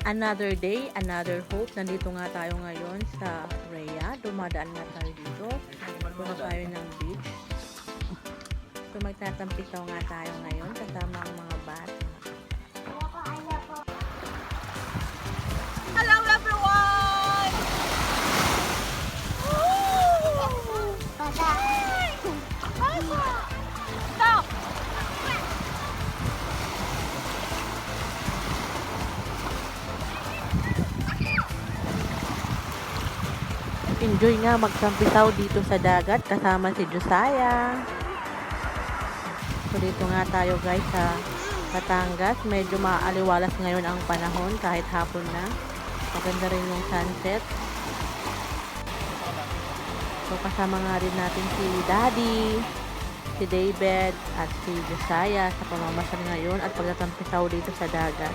Another day, another hope. Nandito nga tayo ngayon sa Rhea. Dumadaan nga tayo dito. Punta tayo ng beach. So magtatampikaw nga tayo ngayon kasama ang mga bata. Hello everyone! Stop! Enjoy nga magtampikaw dito sa dagat kasama si Josiah. So dito nga tayo guys sa Batangas. Medyo maaliwalas ngayon ang panahon kahit hapon na. Maganda rin yung sunset. So kasama nga rin natin si Daddy, si David at si Josiah sa pamamasyal ngayon at pagtatampisaw dito sa dagat.